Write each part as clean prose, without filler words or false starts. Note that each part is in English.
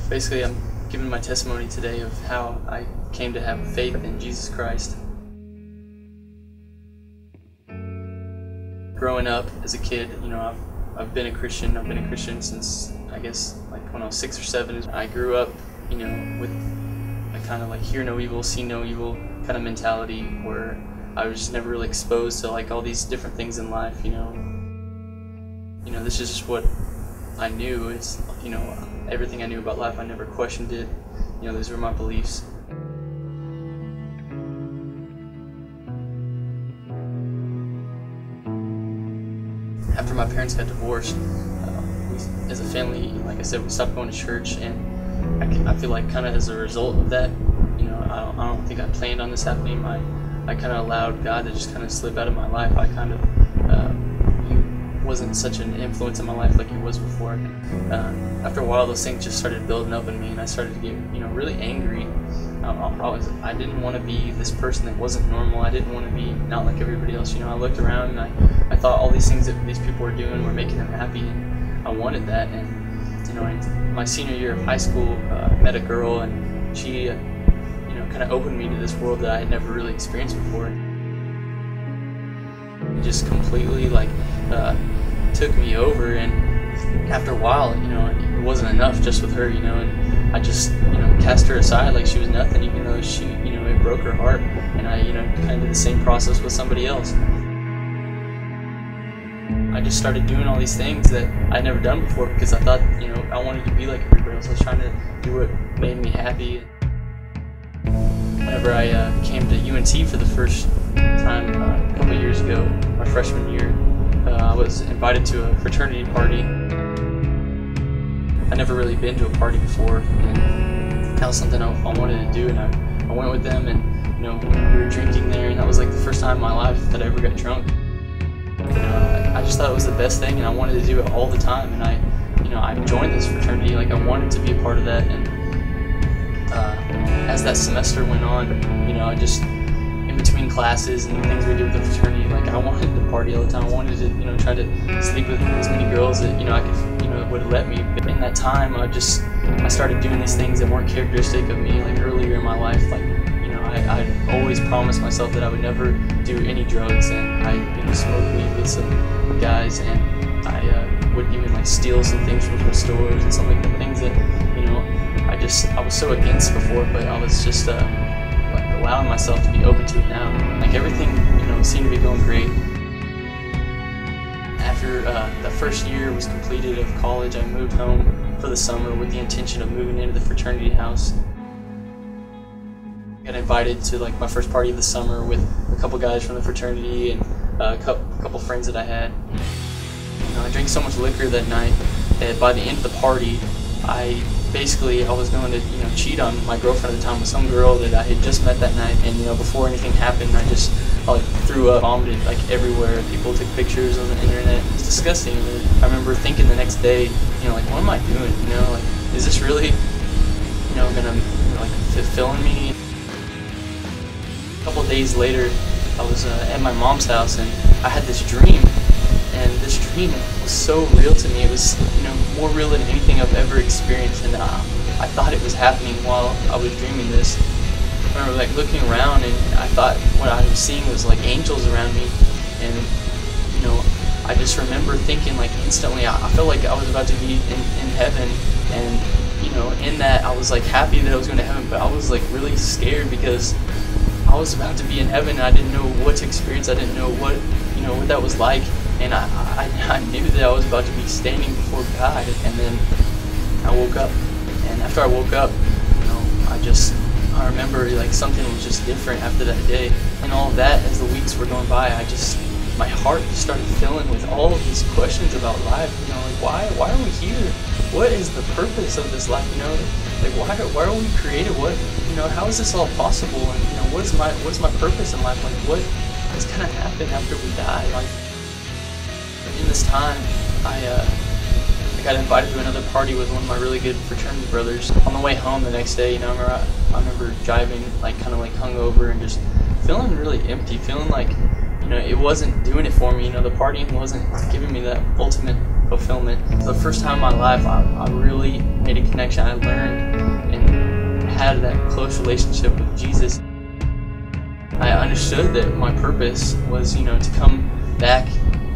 Basically, I'm giving my testimony today of how I came to have faith in Jesus Christ. Growing up as a kid, I've been a Christian. I've been a Christian since, I guess, like when I was 6 or 7. I grew up, with a kind of like hear no evil, see no evil kind of mentality, where I was just never really exposed to like all these different things in life. This is just what I knew. It's everything I knew about life. I never questioned it. These were my beliefs. After my parents got divorced, as a family, like I said, we stopped going to church, and I feel like kind of as a result of that, I don't think I planned on this happening. I kind of allowed God to just kind of slip out of my life. I kind of he wasn't such an influence in my life like he was before. After a while, those things just started building up in me, and I started to get really angry. I didn't want to be this person that wasn't normal. I didn't want to be not like everybody else. I looked around and I thought all these things that these people were doing were making them happy, and I wanted that. And my senior year of high school, I met a girl, and she kind of opened me to this world that I had never really experienced before. It just completely took me over, and after a while, it wasn't enough just with her, and I just, cast her aside like she was nothing, even though she, it broke her heart, and I, kind of did the same process with somebody else. I just started doing all these things that I'd never done before because I thought, I wanted to be like everybody else. I was trying to do what made me happy. Whenever I came to UNT for the first time a couple of years ago, my freshman year, I was invited to a fraternity party. I'd never really been to a party before, and that was something I wanted to do, and I went with them, and we were drinking there, and that was like the first time in my life that I ever got drunk. I just thought it was the best thing, and I wanted to do it all the time, and I joined this fraternity. Like, I wanted to be a part of that, and as that semester went on, I just, in between classes and things we did with the fraternity, like, I wanted to party all the time. I wanted to, try to sleep with as many girls that, I could, would let me. But in that time, I started doing these things that weren't characteristic of me. Like, earlier in my life, like, I always promised myself that I would never do any drugs, and I smoked weed with some guys, and I would even like steal some things from some stores and some like the things that I was so against before, but I was just like allowing myself to be open to it now. Like, everything seemed to be going great. After the first year was completed of college, I moved home for the summer with the intention of moving into the fraternity house. I got invited to like my first party of the summer with a couple guys from the fraternity and a couple friends that I had. I drank so much liquor that night that by the end of the party, I was going to cheat on my girlfriend at the time with some girl that I had just met that night. And before anything happened, I just threw up, vomited like everywhere. People took pictures on the internet. It's disgusting. And I remember thinking the next day, like, what am I doing? Is this really gonna fulfilling me? A couple of days later, I was at my mom's house, and I had this dream, and this dream was so real to me. It was more real than anything I've ever experienced, and I thought it was happening while I was dreaming this. I remember looking around, and I thought what I was seeing was like angels around me, and I just remember thinking instantly, I felt like I was about to be in heaven, and in that I was happy that I was going to heaven, but I was really scared because I was about to be in heaven, and I didn't know what to experience. I didn't know what what that was like, and I knew that I was about to be standing before God. And then I woke up, and after I woke up, I remember something was just different after that day, and all of that as the weeks were going by. My heart just started filling with all of these questions about life. Why are we here? What is the purpose of this life? Why are we created? How is this all possible? And what's my purpose in life? What's gonna happen after we die? In this time, I got invited to another party with one of my really good fraternity brothers. On the way home the next day, I remember driving kind of hungover and just feeling really empty, feeling it wasn't doing it for me. The partying wasn't giving me that ultimate fulfillment. For the first time in my life, I really made a connection. I learned and had that close relationship with Jesus. I understood that my purpose was, to come back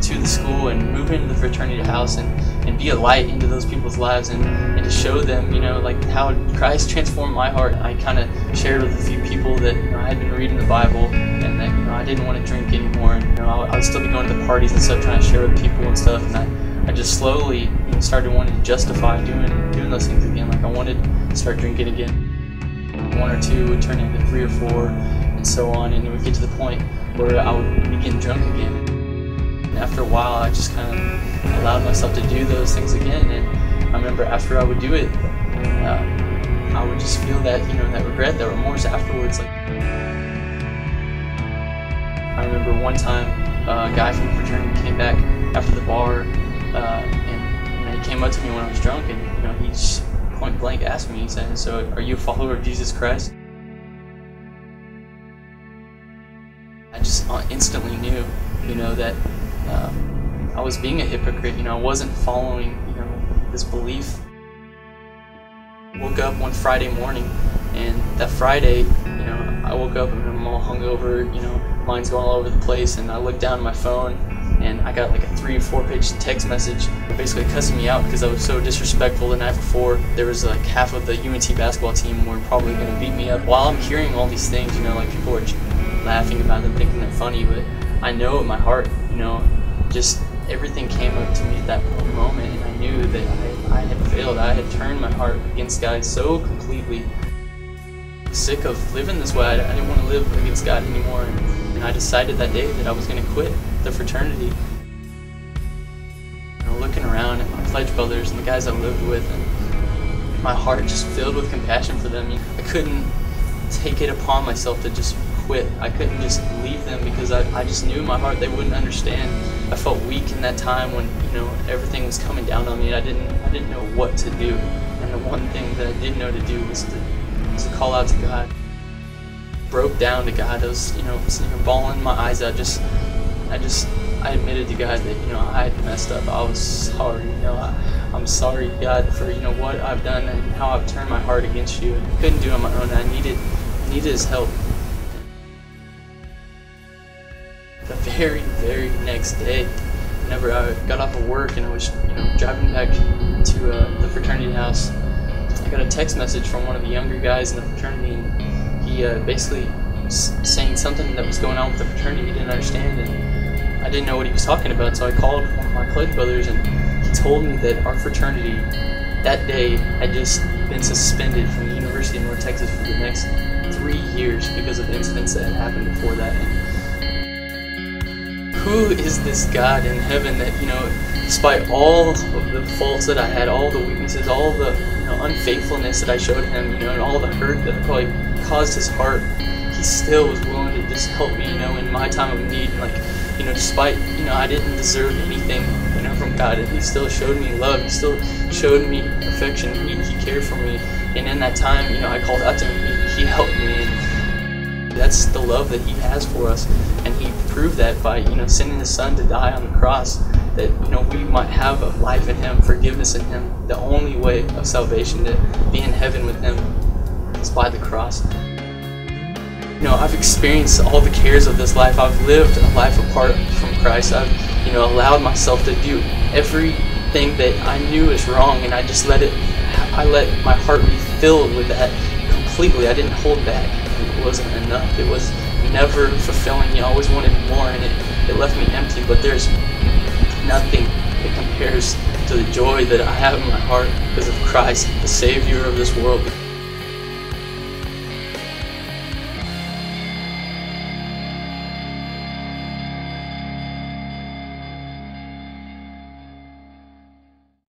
to the school and move into the fraternity house and be a light into those people's lives and to show them, like how Christ transformed my heart. I kind of shared with a few people that I had been reading the Bible and that I didn't want to drink anymore, and I would still be going to the parties and stuff, trying to share with people and stuff, and I just slowly started wanting to justify doing those things again. Like I wanted to start drinking again. 1 or 2 would turn into 3 or 4 and so on, and it would get to the point where I would be getting drunk again. And after a while, I just kind of allowed myself to do those things again. And I remember after I would do it, I would just feel that, that regret, that remorse afterwards. Like, I remember one time a guy from the fraternity came back after the bar, and he came up to me when I was drunk, and he just point blank asked me, he said, "So are you a follower of Jesus Christ?" I just instantly knew, that I was being a hypocrite. I wasn't following, this belief. Woke up one Friday morning, and that Friday, I woke up and I'm all hungover, mind's going all over the place, and I looked down at my phone, and I got like a 3 or 4 page text message basically cussing me out because I was so disrespectful the night before. There was like half of the UNT basketball team were probably going to beat me up. While I'm hearing all these things, like people are laughing about them, thinking they're funny, but I know in my heart, just everything came up to me at that moment, and I knew that I had failed. I had turned my heart against God so completely. Sick of living this way. I didn't want to live against God anymore, and I decided that day that I was going to quit the fraternity. Looking around at my pledge brothers and the guys I lived with, and my heart just filled with compassion for them. I couldn't take it upon myself to just quit. I couldn't just leave them because I just knew in my heart they wouldn't understand. I felt weak in that time when everything was coming down on me. I didn't know what to do, and the one thing that I did know to do was to call out to God. Broke down to God. I was sitting here bawling my eyes out. I admitted to God that I had messed up. I was sorry. I'm sorry, God, for what I've done and how I've turned my heart against you. I couldn't do it on my own. I needed His help. The very, very next day, whenever I got off of work and I was driving back to the fraternity house, I got a text message from one of the younger guys in the fraternity, and he basically was saying something that was going on with the fraternity he didn't understand, and I didn't know what he was talking about, so I called one of my pledge brothers, and he told me that our fraternity that day had just been suspended from the University of North Texas for the next 3 years because of incidents that had happened before that. And who is this God in heaven that, despite all of the faults that I had, all the weaknesses, all the unfaithfulness that I showed him, and all the hurt that probably caused his heart, he still was willing to just help me, in my time of need. And despite, I didn't deserve anything, from God, and he still showed me love. He still showed me affection. He cared for me. And in that time, I called out to him. He helped me. And that's the love that he has for us. And he proved that by, sending his son to die on the cross, that, we might have a life in him, forgiveness in him. The only way of salvation, to be in heaven with him, is by the cross. I've experienced all the cares of this life. I've lived a life apart from Christ. I've, allowed myself to do everything that I knew is wrong, and I let my heart be filled with that completely. I didn't hold back. It wasn't enough. It was never fulfilling. You always wanted more, and it left me empty. But there's nothing that compares to the joy that I have in my heart because of Christ, the Savior of this world.